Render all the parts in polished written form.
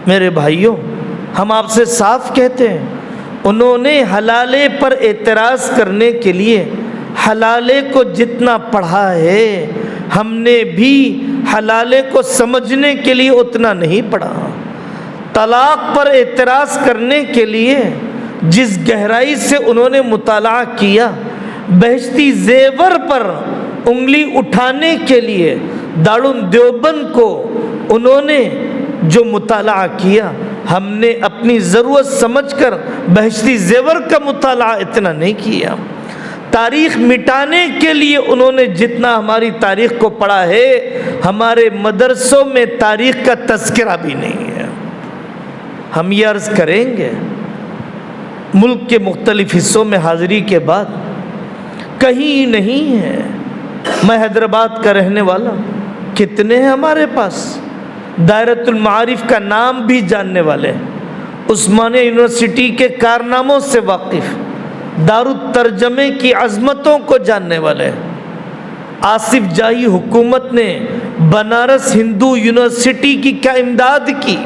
میرے بھائیوں، ہم آپ سے صاف کہتے ہیں، انہوں نے حلالے پر اعتراض کرنے کے لیے حلالے کو جتنا پڑھا ہے، ہم نے بھی حلالے کو سمجھنے کے لیے اتنا نہیں پڑھا۔ طلاق پر اعتراض کرنے کے لیے جس گہرائی سے انہوں نے مطالعہ کیا، بہشتی زیور پر انگلی اٹھانے کے لیے دارالعلوم دیوبند کو انہوں نے جو مطالعہ کیا، ہم نے اپنی ضرورت سمجھ کر بہشتی زیور کا مطالعہ اتنا نہیں کیا۔ تاریخ مٹانے کے لیے انہوں نے جتنا ہماری تاریخ کو پڑھا ہے، ہمارے مدرسوں میں تاریخ کا تذکرہ بھی نہیں ہے۔ ہم یہ عرض کریں گے، ملک کے مختلف حصوں میں حاضری کے بعد کہیں نہیں ہے۔ میں حیدرآباد کا رہنے والا، کتنے ہیں ہمارے پاس دائرۃ المعارف کا نام بھی جاننے والے، عثمانیہ یونیورسٹی کے کارناموں سے واقف، دارالترجمے کی عظمتوں کو جاننے والے۔ آصف جاہی حکومت نے بنارس ہندو یونیورسٹی کی کیا امداد کی؟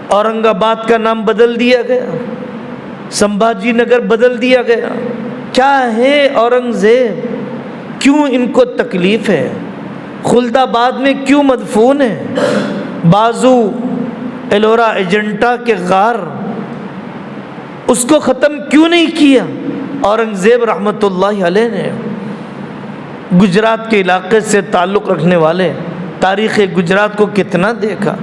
اورنگ آباد کا نام بدل دیا گیا، سمبھاجی نگر بدل دیا گیا۔ کیا ہے اورنگزیب؟ کیوں ان کو تکلیف ہے؟ خلد آباد میں کیوں مدفون ہے؟ بازو ایلورا ایجنٹا کے غار، اس کو ختم کیوں نہیں کیا؟ اورنگزیب رحمۃ اللہ علیہ نے گجرات کے علاقے سے تعلق رکھنے والے تاریخ گجرات کو کتنا دیکھا،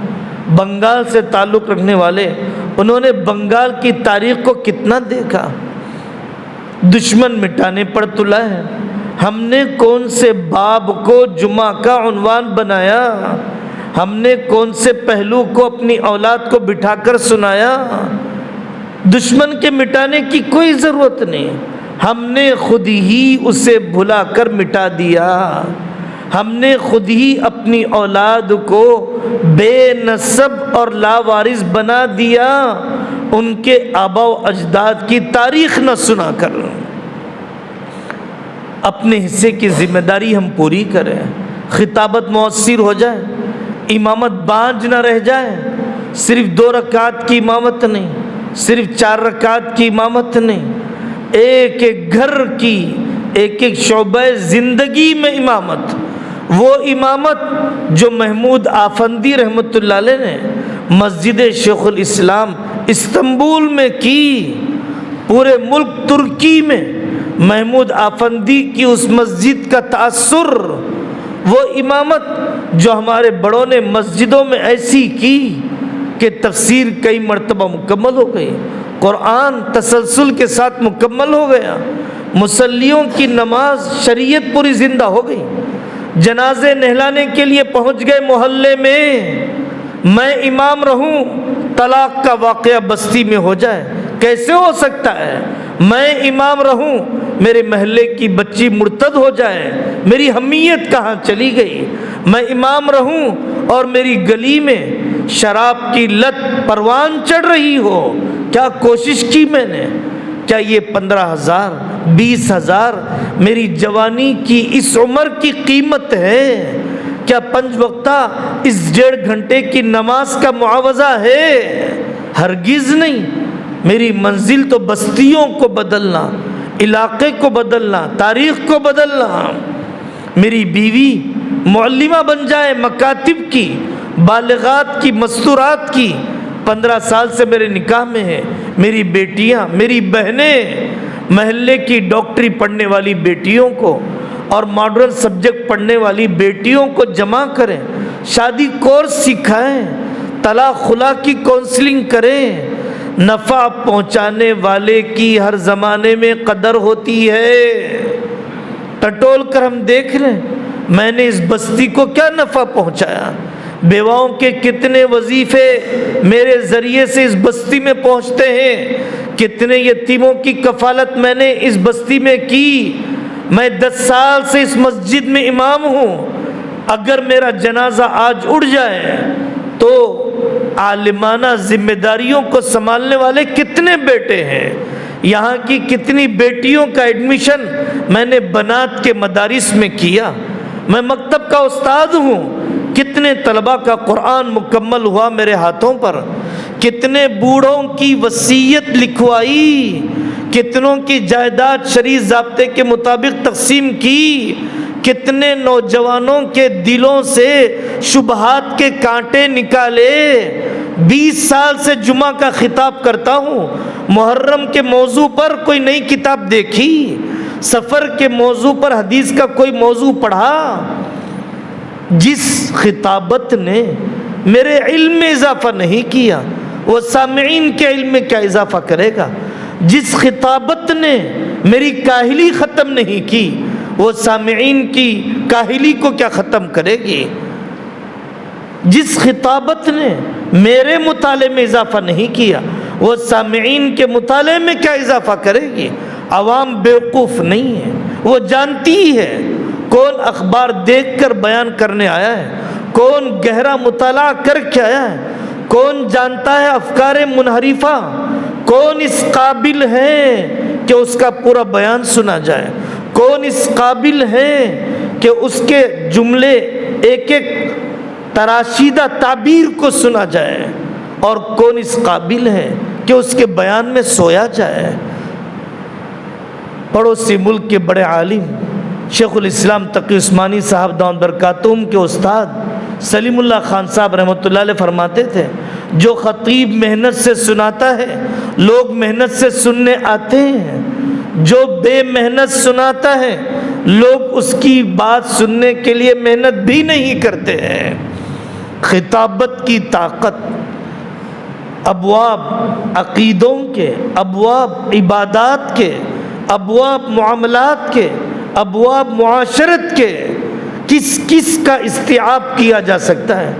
بنگال سے تعلق رکھنے والے انہوں نے بنگال کی تاریخ کو کتنا دیکھا۔ دشمن مٹانے پر تلا ہے۔ ہم نے کون سے باب کو جمعہ کا عنوان بنایا؟ ہم نے کون سے پہلو کو اپنی اولاد کو بٹھا کر سنایا؟ دشمن کے مٹانے کی کوئی ضرورت نہیں، ہم نے خود ہی اسے بھلا کر مٹا دیا۔ ہم نے خود ہی اپنی اولاد کو بے نسب اور لاوارث بنا دیا، ان کے آباء و اجداد کی تاریخ نہ سنا کر۔ اپنے حصے کی ذمہ داری ہم پوری کریں، خطابت مؤثر ہو جائے، امامت بانجھ نہ رہ جائے۔ صرف 2 رکعات کی امامت نہیں، صرف 4 رکعات کی امامت نہیں، ایک ایک گھر کی، ایک ایک شعبہ زندگی میں امامت۔ وہ امامت جو محمود آفندی رحمۃ اللہ علیہ نے مسجد شیخ الاسلام استنبول میں کی، پورے ملک ترکی میں محمود آفندی کی اس مسجد کا تأثر، وہ امامت جو ہمارے بڑوں نے مسجدوں میں ایسی کی کہ تفسیر کئی مرتبہ مکمل ہو گئی، قرآن تسلسل کے ساتھ مکمل ہو گیا، مصلیوں کی نماز شریعت پوری زندہ ہو گئی، جنازے نہلانے کے لیے پہنچ گئے محلے میں۔ میں امام رہوں، طلاق کا واقعہ بستی میں ہو جائے، کیسے ہو سکتا ہے؟ میں امام رہوں، میرے محلے کی بچی مرتد ہو جائے، میری حمیت کہاں چلی گئی؟ میں امام رہوں اور میری گلی میں شراب کی لت پروان چڑھ رہی ہو، کیا کوشش کی میں نے؟ کیا یہ 15,000 20,000 میری جوانی کی اس عمر کی قیمت ہے؟ کیا 5 وقتہ اس 1.5 گھنٹے کی نماز کا معاوضہ ہے؟ ہرگز نہیں۔ میری منزل تو بستیوں کو بدلنا، علاقے کو بدلنا، تاریخ کو بدلنا۔ میری بیوی معلمہ بن جائے مکاتب کی، بالغات کی، مستورات کی، 15 سال سے میرے نکاح میں ہے۔ میری بیٹیاں، میری بہنیں محلے کی ڈاکٹری پڑھنے والی بیٹیوں کو اور ماڈرن سبجیکٹ پڑھنے والی بیٹیوں کو جمع کریں، شادی کورس سکھائیں، طلاق خلا کی کونسلنگ کریں۔ نفع پہنچانے والے کی ہر زمانے میں قدر ہوتی ہے۔ ٹٹول کر ہم دیکھ لیں، میں نے اس بستی کو کیا نفع پہنچایا؟ بیواؤں کے کتنے وظیفے میرے ذریعے سے اس بستی میں پہنچتے ہیں، کتنے یتیموں کی کفالت میں نے اس بستی میں کی۔ میں 10 سال سے اس مسجد میں امام ہوں، اگر میرا جنازہ آج اڑ جائے تو عالمانہ ذمہ داریوں کو سنبھالنے والے کتنے بیٹے ہیں؟ یہاں کی کتنی بیٹیوں کا ایڈمیشن میں نے بنات کے مدارس میں کیا۔ میں مکتب کا استاد ہوں، کتنے طلباء کا قرآن مکمل ہوا میرے ہاتھوں پر، کتنے بوڑھوں کی وصیت لکھوائی، کتنوں کی جائیداد شرعی ضابطے کے مطابق تقسیم کی، کتنے نوجوانوں کے دلوں سے شبہات کے کانٹے نکالے۔ 20 سال سے جمعہ کا خطاب کرتا ہوں، محرم کے موضوع پر کوئی نئی کتاب دیکھی، سفر کے موضوع پر حدیث کا کوئی موضوع پڑھا؟ جس خطابت نے میرے علم میں اضافہ نہیں کیا وہ سامعین کے علم میں کیا اضافہ کرے گا؟ جس خطابت نے میری کاہلی ختم نہیں کی وہ سامعین کی کاہلی کو کیا ختم کرے گی؟ جس خطابت نے میرے مطالعے میں اضافہ نہیں کیا وہ سامعین کے مطالعے میں کیا اضافہ کرے گی؟ عوام بیوقوف نہیں ہے، وہ جانتی ہے کون اخبار دیکھ کر بیان کرنے آیا ہے، کون گہرا مطالعہ کر کے آیا ہے، کون جانتا ہے افکار منحرفہ، کون اس قابل ہے کہ اس کا پورا بیان سنا جائے، کون اس قابل ہے کہ اس کے جملے ایک ایک تراشیدہ تعبیر کو سنا جائے، اور کون اس قابل ہے کہ اس کے بیان میں سویا جائے۔ پڑوسی ملک کے بڑے عالم شیخ الاسلام تقی عثمانی صاحب دامت برکاتہم کے استاد سلیم اللہ خان صاحب رحمۃ اللہ علیہ فرماتے تھے، جو خطیب محنت سے سناتا ہے لوگ محنت سے سننے آتے ہیں، جو بے محنت سناتا ہے لوگ اس کی بات سننے کے لیے محنت بھی نہیں کرتے ہیں۔ خطابت کی طاقت ابواب عقیدوں کے، ابواب عبادات کے، ابواب معاملات کے، ابواب معاشرت کے کس کس کا استیعاب کیا جا سکتا ہے؟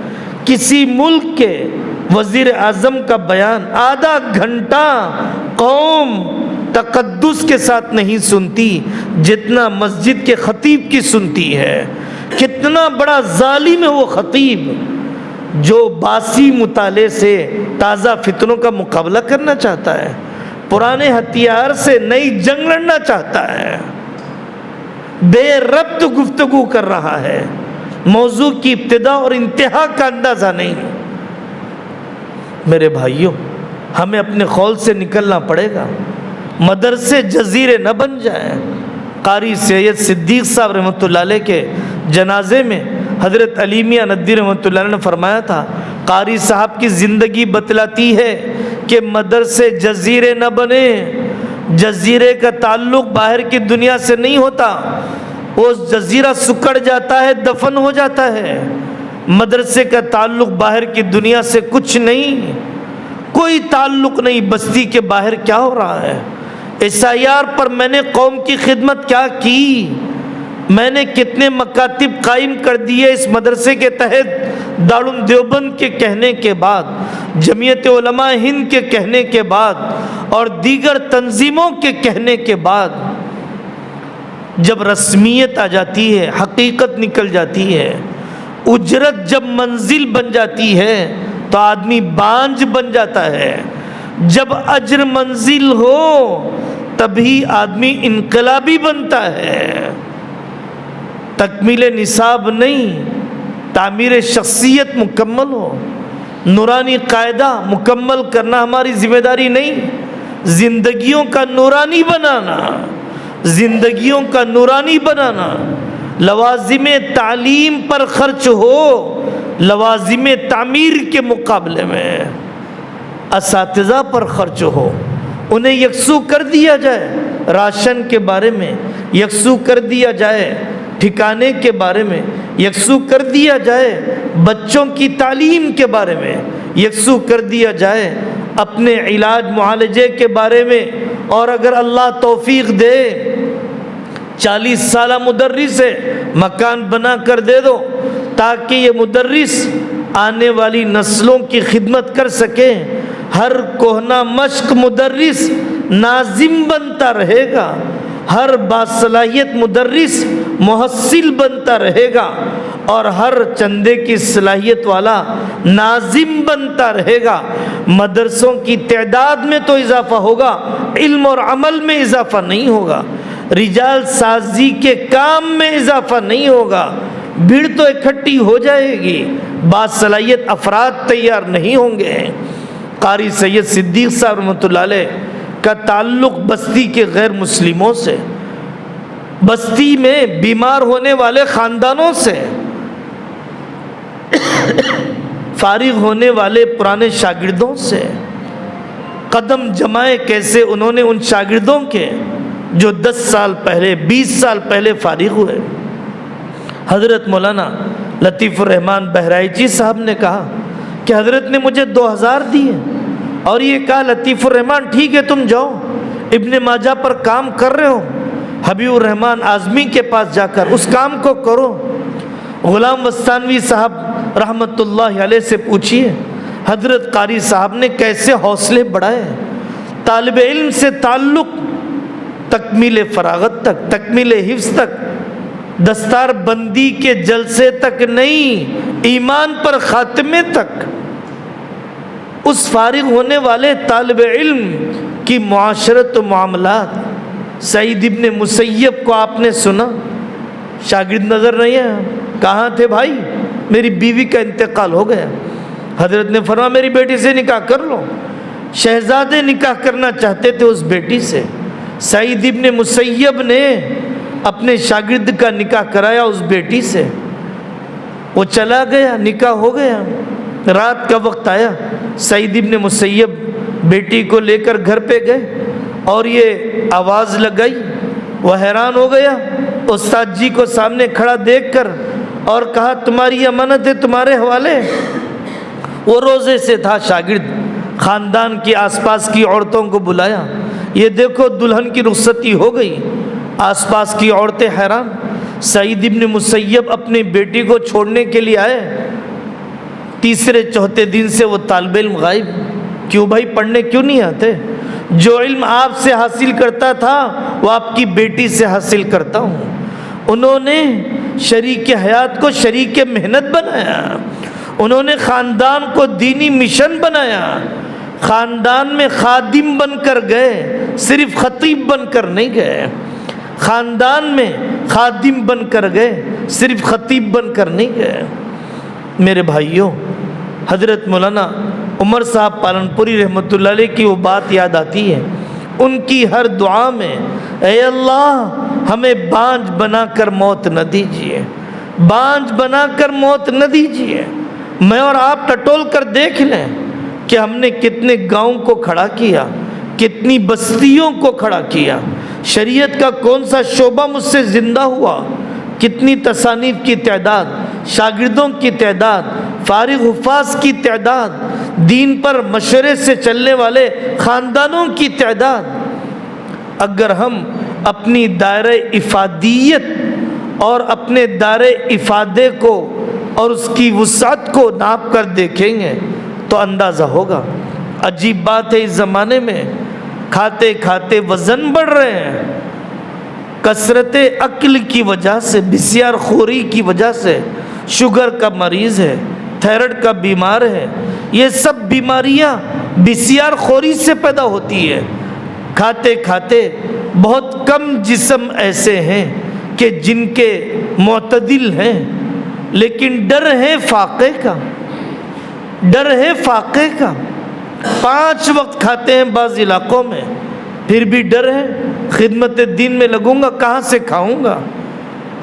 کسی ملک کے وزیر اعظم کا بیان آدھا گھنٹہ قوم تقدس کے ساتھ نہیں سنتی جتنا مسجد کے خطیب کی سنتی ہے۔ کتنا بڑا ظالم ہے وہ خطیب جو باسی مطالعے سے تازہ فتنوں کا مقابلہ کرنا چاہتا ہے، پرانے ہتھیار سے نئی جنگ لڑنا چاہتا ہے، بے ربط گفتگو کر رہا ہے، موضوع کی ابتدا اور انتہا کا اندازہ نہیں۔ میرے بھائیوں، ہمیں اپنے قول سے نکلنا پڑے گا، مدرسے جزیرے نہ بن جائیں۔ قاری سید صدیق صاحب رحمۃ اللہ علیہ کے جنازے میں حضرت علی میاں ندوی رحمۃ اللہ علیہ نے فرمایا تھا، قاری صاحب کی زندگی بتلاتی ہے کہ مدرسے جزیرے نہ بنے۔ جزیرے کا تعلق باہر کی دنیا سے نہیں ہوتا، وہ جزیرہ سکڑ جاتا ہے، دفن ہو جاتا ہے۔ مدرسے کا تعلق باہر کی دنیا سے کچھ نہیں، کوئی تعلق نہیں۔ بستی کے باہر کیا ہو رہا ہے؟ SIR پر میں نے قوم کی خدمت کیا کی؟ میں نے کتنے مکاتب قائم کر دیے اس مدرسے کے تحت، دارالعلوم دیوبند کے کہنے کے بعد، جمعیت علماء ہند کے کہنے کے بعد، اور دیگر تنظیموں کے کہنے کے بعد۔ جب رسمیت آ جاتی ہے، حقیقت نکل جاتی ہے، اجرت جب منزل بن جاتی ہے تو آدمی بانجھ بن جاتا ہے۔ جب اجر منزل ہو تبھی آدمی انقلابی بنتا ہے۔ تکمیل نصاب نہیں، تعمیر شخصیت مکمل ہو، نورانی قاعدہ مکمل کرنا ہماری ذمہ داری نہیں، زندگیوں کا نورانی بنانا، زندگیوں کا نورانی بنانا۔ لوازم تعلیم پر خرچ ہو لوازم تعمیر کے مقابلے میں، اساتذہ پر خرچ ہو، انہیں یکسو کر دیا جائے، راشن کے بارے میں یکسو کر دیا جائے، ٹھکانے کے بارے میں یکسو کر دیا جائے، بچوں کی تعلیم کے بارے میں یکسو کر دیا جائے، اپنے علاج معالجے کے بارے میں، اور اگر اللہ توفیق دے 40 سالہ مدرس ہے مکان بنا کر دے دو تاکہ یہ مدرس آنے والی نسلوں کی خدمت کر سکے۔ ہر کوہنا مشق مدرس ناظم بنتا رہے گا، ہر باصلاحیت مدرس محصل بنتا رہے گا، اور ہر چندے کی صلاحیت والا ناظم بنتا رہے گا۔ مدرسوں کی تعداد میں تو اضافہ ہوگا، علم اور عمل میں اضافہ نہیں ہوگا، رجال سازی کے کام میں اضافہ نہیں ہوگا، بھیڑ تو اکٹھی ہو جائے گی، باصلاحیت افراد تیار نہیں ہوں گے۔ قاری سید صدیق صاحب رحمۃ اللہ علیہ کا تعلق بستی کے غیر مسلموں سے، بستی میں بیمار ہونے والے خاندانوں سے، فارغ ہونے والے پرانے شاگردوں سے قدم جمائے کیسے انہوں نے ان شاگردوں کے جو 10 سال پہلے 20 سال پہلے فارغ ہوئے۔ حضرت مولانا لطیف الرحمن بہرائچی صاحب نے کہا کہ حضرت نے مجھے 2000 دیے اور یہ کہا لطیف الرحمن ٹھیک ہے تم جاؤ، ابن ماجہ پر کام کر رہے ہو، حبیب الرحمن اعظمی کے پاس جا کر اس کام کو کرو۔ غلام وستانوی صاحب رحمۃ اللہ علیہ سے پوچھیے حضرت قاری صاحب نے کیسے حوصلے بڑھائے، طالب علم سے تعلق تکمیل فراغت تک، تکمیل حفظ تک، دستار بندی کے جلسے تک نہیں، ایمان پر خاتمے تک۔ اس فارغ ہونے والے طالب علم کی معاشرت و معاملات، سعید ابن مسیب کو آپ نے سنا، شاگرد نظر نہیں ہے، کہاں تھے بھائی؟ میری بیوی کا انتقال ہو گیا، حضرت نے فرمایا میری بیٹی سے نکاح کر لو۔ شہزادے نکاح کرنا چاہتے تھے اس بیٹی سے، سعید ابن مسیب نے اپنے شاگرد کا نکاح کرایا اس بیٹی سے، وہ چلا گیا، نکاح ہو گیا۔ رات کا وقت آیا، سعید ابن مسیب بیٹی کو لے کر گھر پہ گئے اور یہ آواز لگائی، وہ حیران ہو گیا استاد جی کو سامنے کھڑا دیکھ کر اور کہا تمہاری امانت ہے تمہارے حوالے۔ وہ روزے سے تھا شاگرد، خاندان کی آس پاس کی عورتوں کو بلایا، یہ دیکھو دلہن کی رخصتی ہو گئی۔ آس پاس کی عورتیں حیران، سعید ابن مسیب اپنی بیٹی کو چھوڑنے کے لیے آئے، تیسرے چوتھے دن سے وہ طالب علم غائب۔ کیوں بھائی پڑھنے کیوں نہیں آتے؟ جو علم آپ سے حاصل کرتا تھا وہ آپ کی بیٹی سے حاصل کرتا ہوں۔ انہوں نے شریک حیات کو شریک محنت بنایا، انہوں نے خاندان کو دینی مشن بنایا، خاندان میں خادم بن کر گئے، صرف خطیب بن کر نہیں گئے، خاندان میں خادم بن کر گئے، صرف خطیب بن کر نہیں گئے۔ میرے بھائیوں، حضرت مولانا عمر صاحب پالنپوری رحمۃ اللہ علیہ کی وہ بات یاد آتی ہے، ان کی ہر دعا میں اے اللہ ہمیں بانجھ بنا کر موت نہ دیجیے، بانجھ بنا کر موت نہ دیجیے۔ میں اور آپ ٹٹول کر دیکھ لیں کہ ہم نے کتنے گاؤں کو کھڑا کیا، کتنی بستیوں کو کھڑا کیا، شریعت کا کون سا شعبہ مجھ سے زندہ ہوا، کتنی تصانیف کی تعداد، شاگردوں کی تعداد، فارغ حفاظ کی تعداد، دین پر مشورے سے چلنے والے خاندانوں کی تعداد۔ اگر ہم اپنی دائرہ افادیت اور اپنے دائرہ افادے کو اور اس کی وسعت کو ناپ کر دیکھیں گے تو اندازہ ہوگا۔ عجیب بات ہے، اس زمانے میں کھاتے کھاتے وزن بڑھ رہے ہیں، کثرت عقل کی وجہ سے، بسیار خوری کی وجہ سے، شوگر کا مریض ہے، تھائرائیڈ کا بیمار ہے، یہ سب بیماریاں بسیار خوری سے پیدا ہوتی ہے۔ کھاتے کھاتے بہت کم جسم ایسے ہیں کہ جن کے معتدل ہیں، لیکن ڈر ہے فاقے کا، ڈر ہے فاقے کا۔ 5 وقت کھاتے ہیں بعض علاقوں میں، پھر بھی ڈر ہے خدمت دین میں لگوں گا کہاں سے کھاؤں گا۔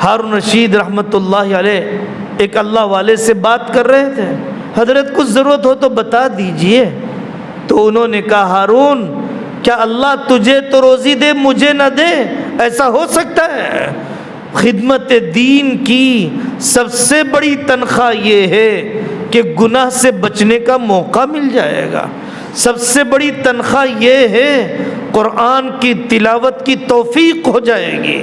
ہارون رشید رحمۃ اللہ علیہ ایک اللہ والے سے بات کر رہے تھے، حضرت کچھ ضرورت ہو تو بتا دیجئے، تو انہوں نے کہا ہارون کیا اللہ تجھے تو روزی دے مجھے نہ دے؟ ایسا ہو سکتا ہے؟ خدمت دین کی سب سے بڑی تنخواہ یہ ہے کہ گناہ سے بچنے کا موقع مل جائے گا، سب سے بڑی تنخواہ یہ ہے قرآن کی تلاوت کی توفیق ہو جائے گی،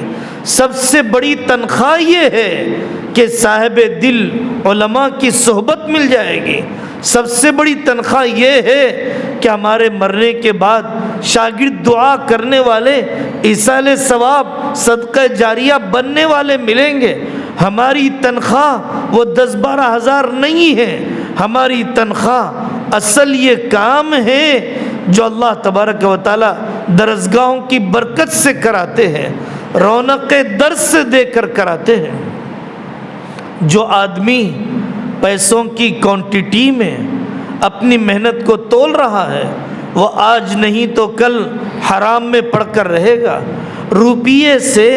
سب سے بڑی تنخواہ یہ ہے کہ صاحب دل علماء کی صحبت مل جائے گی، سب سے بڑی تنخواہ یہ ہے کہ ہمارے مرنے کے بعد شاگرد دعا کرنے والے ایصال ثواب صدقہ جاریہ بننے والے ملیں گے۔ ہماری تنخواہ وہ 10-12 ہزار نہیں ہے، ہماری تنخواہ اصل یہ کام ہے جو اللہ تبارک و تعالی درسگاہوں کی برکت سے کراتے ہیں، رونق درس سے دے کر کراتے ہیں۔ جو آدمی پیسوں کی کوانٹٹی میں اپنی محنت کو تول رہا ہے وہ آج نہیں تو کل حرام میں پڑ کر رہے گا۔ روپیے سے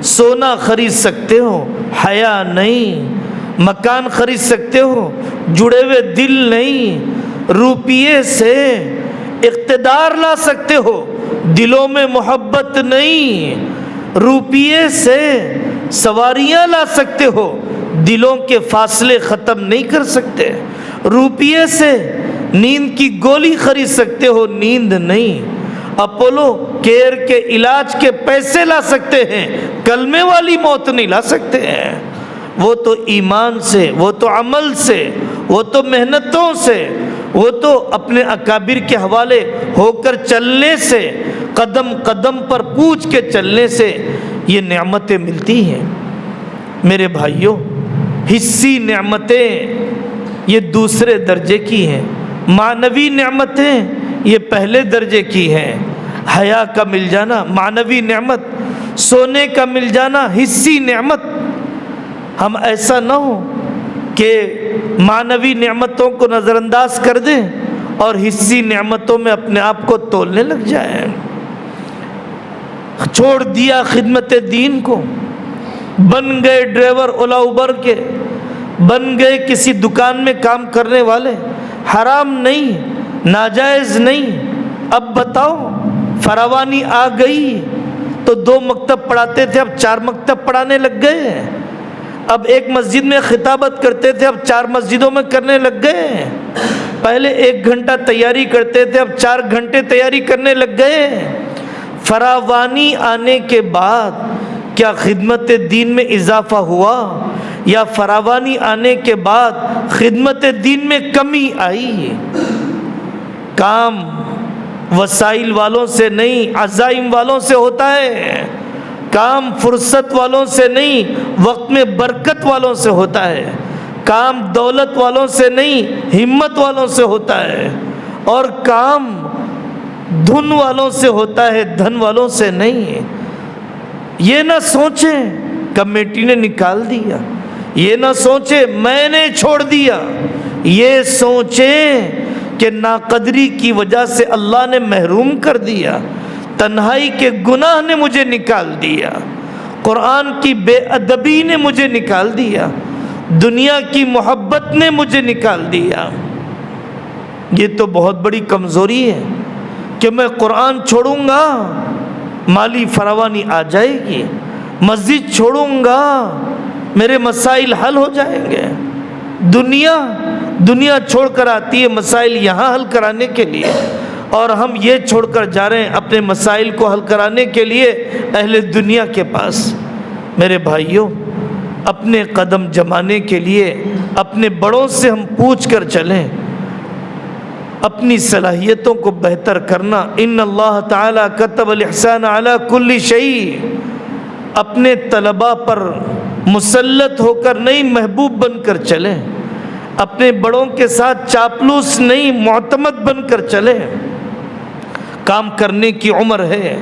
سونا خرید سکتے ہو، حیا نہیں۔ مکان خرید سکتے ہو، جڑے ہوئے دل نہیں۔ روپیے سے اقتدار لا سکتے ہو، دلوں میں محبت نہیں۔ روپیے سے سواریاں لا سکتے ہو، دلوں کے فاصلے ختم نہیں کر سکتے۔ روپیے سے نیند کی گولی خرید سکتے ہو، نیند نہیں۔ اپولو کیئر کے علاج کے پیسے لا سکتے ہیں، کلمے والی موت نہیں لا سکتے ہیں۔ وہ تو ایمان سے، وہ تو عمل سے، وہ تو محنتوں سے، وہ تو اپنے اکابر کے حوالے ہو کر چلنے سے، قدم قدم پر پوچھ کے چلنے سے یہ نعمتیں ملتی ہیں۔ میرے بھائیوں، حصی نعمتیں یہ دوسرے درجے کی ہیں، معنوی نعمتیں یہ پہلے درجے کی ہیں۔ حیا کا مل جانا معنوی نعمت، سونے کا مل جانا حصی نعمت۔ ہم ایسا نہ ہو کہ معنوی نعمتوں کو نظر انداز کر دیں اور حصی نعمتوں میں اپنے آپ کو تولنے لگ جائیں۔ چھوڑ دیا خدمت دین کو، بن گئے ڈرائیور اولا اوبر کے، بن گئے کسی دکان میں کام کرنے والے۔ حرام نہیں، ناجائز نہیں۔ اب بتاؤ، فراوانی آ گئی تو 2 مکتب پڑھاتے تھے، اب 4 مکتب پڑھانے لگ گئے۔ اب ایک مسجد میں خطابت کرتے تھے، اب 4 مسجدوں میں کرنے لگ گئے۔ پہلے 1 گھنٹہ تیاری کرتے تھے، اب 4 گھنٹے تیاری کرنے لگ گئے۔ فراوانی آنے کے بعد کیا خدمت دین میں اضافہ ہوا یا فراوانی آنے کے بعد خدمت دین میں کمی آئی؟ کام وسائل والوں سے نہیں، عزائم والوں سے ہوتا ہے۔ کام فرصت والوں سے نہیں، وقت میں برکت والوں سے ہوتا ہے۔ کام دولت والوں سے نہیں، ہمت والوں سے ہوتا ہے۔ اور کام دھن والوں سے ہوتا ہے، دھن والوں سے نہیں۔ یہ نہ سوچیں کمیٹی نے نکال دیا، یہ نہ سوچیں میں نے چھوڑ دیا، یہ سوچیں کہ ناقدری کی وجہ سے اللہ نے محروم کر دیا، تنہائی کے گناہ نے مجھے نکال دیا، قرآن کی بے ادبی نے مجھے نکال دیا، دنیا کی محبت نے مجھے نکال دیا۔ یہ تو بہت بڑی کمزوری ہے کہ میں قرآن چھوڑوں گا مالی فراوانی آ جائے گی، مسجد چھوڑوں گا میرے مسائل حل ہو جائیں گے۔ دنیا چھوڑ کر آتی ہے مسائل یہاں حل کرانے کے لیے، اور ہم یہ چھوڑ کر جا رہے ہیں اپنے مسائل کو حل کرانے کے لیے اہل دنیا کے پاس۔ میرے بھائیوں، اپنے قدم جمانے کے لیے اپنے بڑوں سے ہم پوچھ کر چلیں، اپنی صلاحیتوں کو بہتر کرنا۔ ان اللہ تعالی کتب الاحسان علی کل شیء، اپنے طلباء پر مسلط ہو کر نہیں، محبوب بن کر چلیں۔ اپنے بڑوں کے ساتھ چاپلوس نہیں، معتمد بن کر چلیں۔ کام کرنے کی عمر ہے،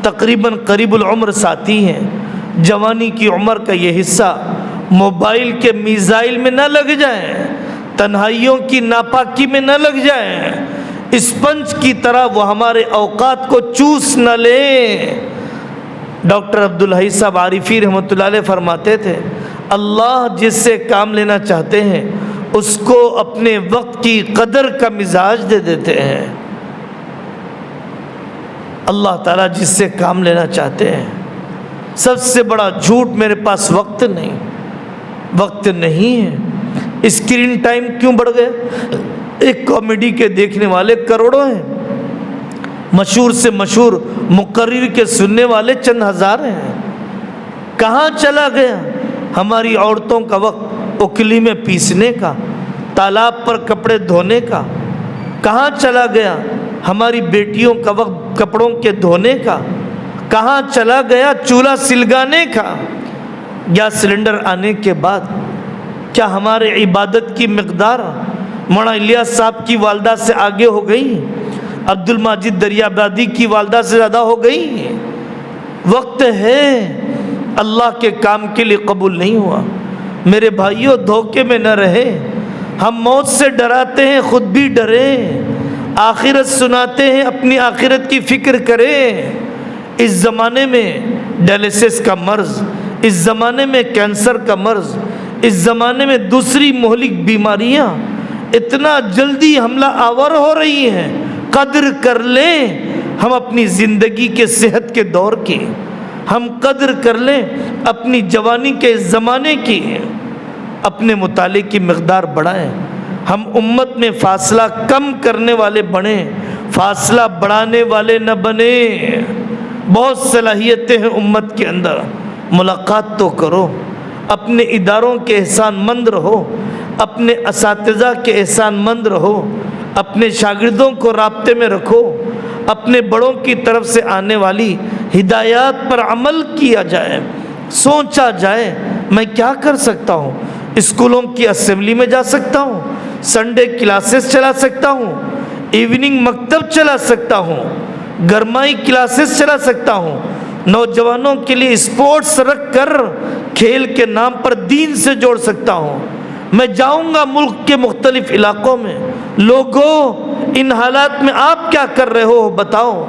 تقریباً قریب العمر ساتھی ہیں۔ جوانی کی عمر کا یہ حصہ موبائل کے میزائل میں نہ لگ جائیں، تنہائیوں کی ناپاکی میں نہ لگ جائیں، اسپنج کی طرح وہ ہمارے اوقات کو چوس نہ لیں۔ ڈاکٹر عبدالحی صاحب عارفی رحمۃ اللہ علیہ فرماتے تھے، اللہ جس سے کام لینا چاہتے ہیں اس کو اپنے وقت کی قدر کا مزاج دے دیتے ہیں۔ اللہ تعالیٰ جس سے کام لینا چاہتے ہیں، سب سے بڑا جھوٹ میرے پاس وقت نہیں، وقت نہیں ہے۔ اسکرین ٹائم کیوں بڑھ گیا؟ ایک کامیڈی کے دیکھنے والے کروڑوں ہیں، مشہور سے مشہور مقرر کے سننے والے چند ہزار ہیں۔ کہاں چلا گیا ہماری عورتوں کا وقت اکلی میں پیسنے کا، تالاب پر کپڑے دھونے کا؟ کہاں چلا گیا ہماری بیٹیوں کا وقت کپڑوں کے دھونے کا؟ کہاں چلا گیا چولہا سلگانے کا؟ گیس سلنڈر آنے کے بعد کیا ہمارے عبادت کی مقدار مولانا الیاس صاحب کی والدہ سے آگے ہو گئی؟ عبد الماجد دریابادی کی والدہ سے زیادہ ہو گئی؟ وقت ہے، اللہ کے کام کے لیے قبول نہیں ہوا۔ میرے بھائیوں دھوکے میں نہ رہے، ہم موت سے ڈراتے ہیں خود بھی ڈریں، آخرت سناتے ہیں اپنی آخرت کی فکر کریں۔ اس زمانے میں ڈائلیسس کا مرض، اس زمانے میں کینسر کا مرض، اس زمانے میں دوسری مہلک بیماریاں اتنا جلدی حملہ آور ہو رہی ہیں، قدر کر لیں ہم اپنی زندگی کے صحت کے دور کی، ہم قدر کر لیں اپنی جوانی کے زمانے کی، اپنے مطالعے کی مقدار بڑھائیں، ہم امت میں فاصلہ کم کرنے والے بنیں، فاصلہ بڑھانے والے نہ بنیں۔ بہت صلاحیتیں ہیں امت کے اندر، ملاقات تو کرو، اپنے اداروں کے احسان مند رہو، اپنے اساتذہ کے احسان مند رہو، اپنے شاگردوں کو رابطے میں رکھو، اپنے بڑوں کی طرف سے آنے والی ہدایات پر عمل کیا جائے، سوچا جائے میں کیا کر سکتا ہوں، اسکولوں کی اسمبلی میں جا سکتا ہوں، سنڈے کلاسز چلا سکتا ہوں، ایوننگ مکتب چلا سکتا ہوں، گرمائی کلاسز چلا سکتا ہوں، نوجوانوں کے لیے اسپورٹس رکھ کر کھیل کے نام پر دین سے جوڑ سکتا ہوں، میں جاؤں گا ملک کے مختلف علاقوں میں، لوگوں ان حالات میں آپ کیا کر رہے ہو بتاؤ،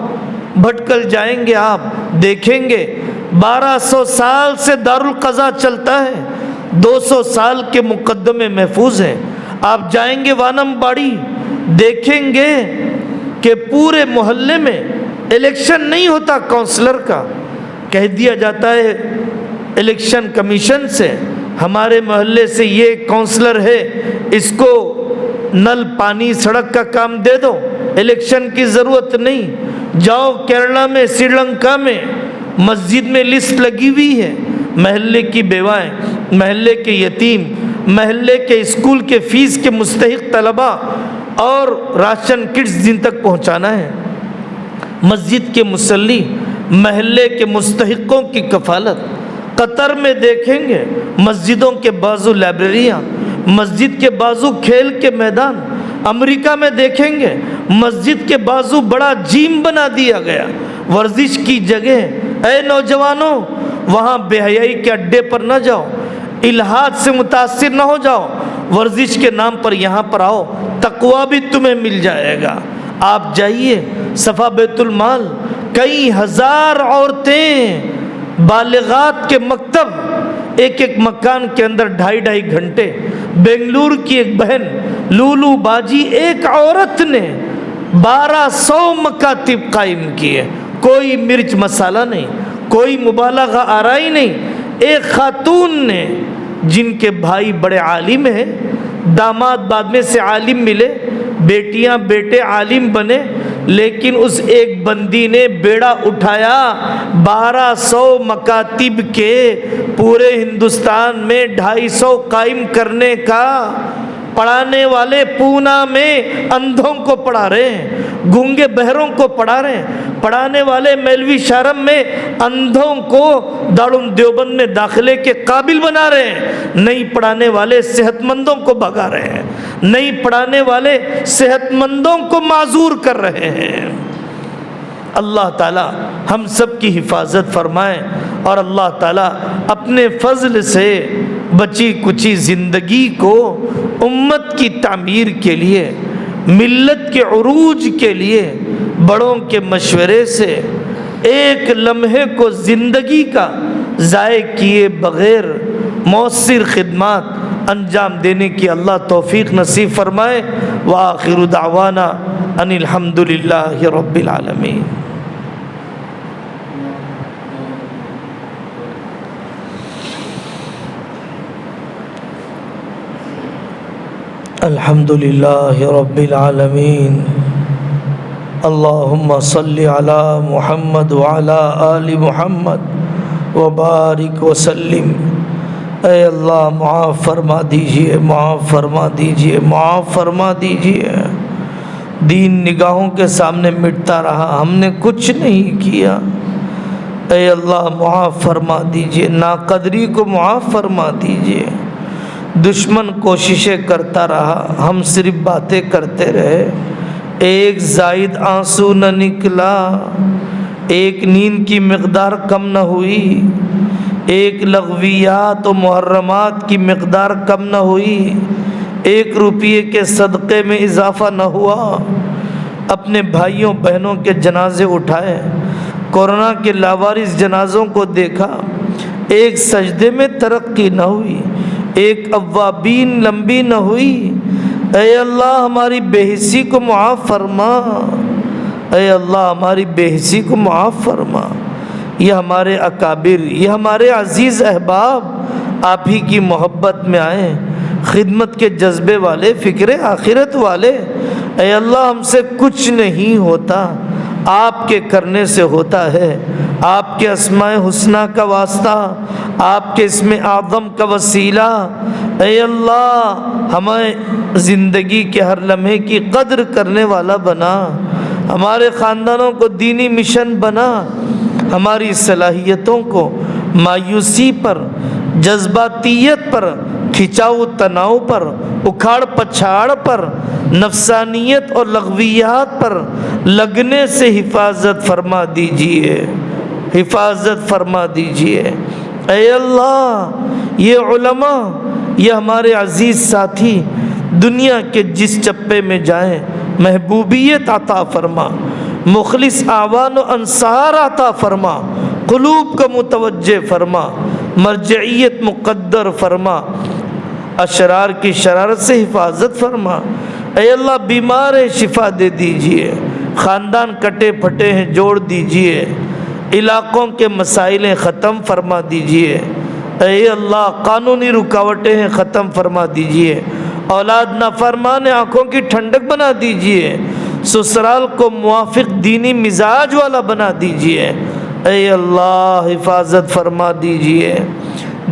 بھٹکل جائیں گے آپ، دیکھیں گے 1200 سال سے دارالقضا چلتا ہے، 200 سال کے مقدمے محفوظ ہیں، آپ جائیں گے وانم باڑی، دیکھیں گے کہ پورے محلے میں الیکشن نہیں ہوتا کونسلر کا، کہہ دیا جاتا ہے الیکشن کمیشن سے ہمارے محلے سے یہ کونسلر ہے، اس کو نل پانی سڑک کا کام دے دو، الیکشن کی ضرورت نہیں۔ جاؤ کیرلا میں، سری لنکا میں مسجد میں لسٹ لگی ہوئی ہے، محلے کی بیوائیں، محلے کے یتیم، محلے کے اسکول کے فیس کے مستحق طلباء اور راشن کٹس جن تک پہنچانا ہے، مسجد کے مصلی، محلے کے مستحقوں کی کفالت۔ قطر میں دیکھیں گے مسجدوں کے بازو لائبریریاں، مسجد کے بازو کھیل کے میدان، امریکہ میں دیکھیں گے مسجد کے بازو بڑا جیم بنا دیا گیا، ورزش کی جگہ۔ اے نوجوانوں وہاں بے حیائی کے اڈے پر نہ جاؤ، الحاد سے متاثر نہ ہو جاؤ، ورزش کے نام پر یہاں پر آؤ، تقویٰ بھی تمہیں مل جائے گا۔ آپ جائیے صفا بیت المال، کئی ہزار عورتیں بالغات کے مکتب، ایک ایک مکان کے اندر 2.5 گھنٹے۔ بنگلور کی ایک بہن لولو باجی، ایک عورت نے 1200 مکاتب قائم کیے، کوئی مرچ مسالہ نہیں، کوئی مبالغہ آرائی نہیں، ایک خاتون نے، جن کے بھائی بڑے عالم ہیں، داماد بعد میں سے عالم ملے، بیٹیاں بیٹے عالم بنے، لیکن اس ایک بندی نے بیڑا اٹھایا 1200 مکاتب کے پورے ہندوستان میں 250 قائم کرنے کا۔ پڑھانے والے پونا میں اندھوں کو پڑھا رہے ہیں، گونگے بہروں کو پڑھا رہے ہیں، پڑھانے والے میلوی شارم میں اندھوں کو دارالعلوم دیوبند میں داخلے کے قابل بنا رہے ہیں، نہیں پڑھانے والے صحت مندوں کو بھگا رہے ہیں، نہیں پڑھانے والے صحت مندوں کو معذور کر رہے ہیں۔ اللہ تعالی ہم سب کی حفاظت فرمائے، اور اللہ تعالی اپنے فضل سے بچی کچی زندگی کو امت کی تعمیر کے لیے، ملت کے عروج کے لیے بڑوں کے مشورے سے ایک لمحے کو زندگی کا ضائع کیے بغیر مؤثر خدمات انجام دینے کی اللہ توفیق نصیب فرمائے۔ وآخر دعوانا ان الحمد للہ رب العالمین۔ الحمد للہ رب العالمین۔ اللہم صلی علی محمد وعلی آل محمد وبارک وسلم۔ اے اللہ معاف فرما دیجئے، معاف فرما دیجئے، معاف فرما دیجئے۔ دین نگاہوں کے سامنے مٹتا رہا، ہم نے کچھ نہیں کیا، اے اللہ معاف فرما دیجئے۔ ناقدری کو معاف فرما دیجئے۔ دشمن کوششیں کرتا رہا، ہم صرف باتیں کرتے رہے، ایک زائد آنسو نہ نکلا، ایک نیند کی مقدار کم نہ ہوئی، ایک لغویات و محرمات کی مقدار کم نہ ہوئی، 1 روپیے کے صدقے میں اضافہ نہ ہوا، اپنے بھائیوں بہنوں کے جنازے اٹھائے، کورونا کے لاوارث جنازوں کو دیکھا، ایک سجدے میں ترقی نہ ہوئی، ایک اوابین لمبی نہ ہوئی۔ اے اللہ ہماری بے حسی کو معاف فرما، اے اللہ ہماری بے حسی کو معاف فرما۔ یہ ہمارے اکابر، یہ ہمارے عزیز احباب آپ ہی کی محبت میں آئے، خدمت کے جذبے والے، فکر آخرت والے۔ اے اللہ ہم سے کچھ نہیں ہوتا، آپ کے کرنے سے ہوتا ہے، آپ کے اسماء حسنہ کا واسطہ، آپ کے اسم اعظم کا وسیلہ۔ اے اللہ ہمیں زندگی کے ہر لمحے کی قدر کرنے والا بنا، ہمارے خاندانوں کو دینی مشن بنا، ہماری صلاحیتوں کو مایوسی پر، جذباتیت پر، کھچاؤ تناؤ پر، اکھاڑ پچھاڑ پر، نفسانیت اور لغویات پر لگنے سے حفاظت فرما دیجئے، حفاظت فرما دیجئے۔ اے اللہ یہ علماء، یہ ہمارے عزیز ساتھی دنیا کے جس چپے میں جائیں محبوبیت عطا فرما، مخلص اعوان و انصار عطا فرما، قلوب کو متوجہ فرما، مرجعیت مقدر فرما، اشرار کی شرارت سے حفاظت فرما۔ اے اللہ بیمار ہے شفا دے دیجئے، خاندان کٹے پھٹے ہیں جوڑ دیجئے، علاقوں کے مسائل ختم فرما دیجئے۔ اے اللہ قانونی رکاوٹیں ہیں ختم فرما دیجئے، اولاد نافرمان آنکھوں کی ٹھنڈک بنا دیجئے، سسرال کو موافق دینی مزاج والا بنا دیجئے۔ اے اللہ حفاظت فرما دیجئے،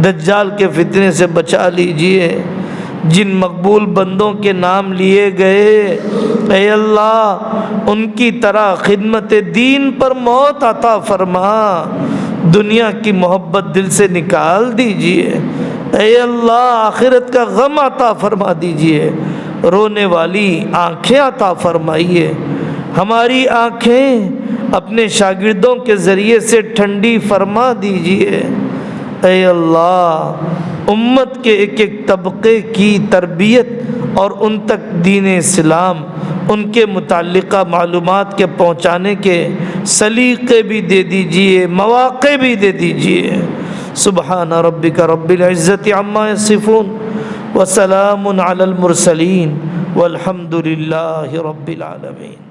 دجال کے فتنے سے بچا لیجئے، جن مقبول بندوں کے نام لیے گئے اے اللہ ان کی طرح خدمت دین پر موت عطا فرما، دنیا کی محبت دل سے نکال دیجئے۔ اے اللہ آخرت کا غم عطا فرما دیجئے، رونے والی آنکھیں عطا فرمائیے، ہماری آنکھیں اپنے شاگردوں کے ذریعے سے ٹھنڈی فرما دیجئے۔ اے اللہ امت کے ایک ایک طبقے کی تربیت اور ان تک دین اسلام، ان کے متعلقہ معلومات کے پہنچانے کے سلیقے بھی دے دیجئے، مواقع بھی دے دیجئے۔ سبحان ربک رب العزت عما یصفون وسلام علی المرسلین والحمد للہ رب العالمین۔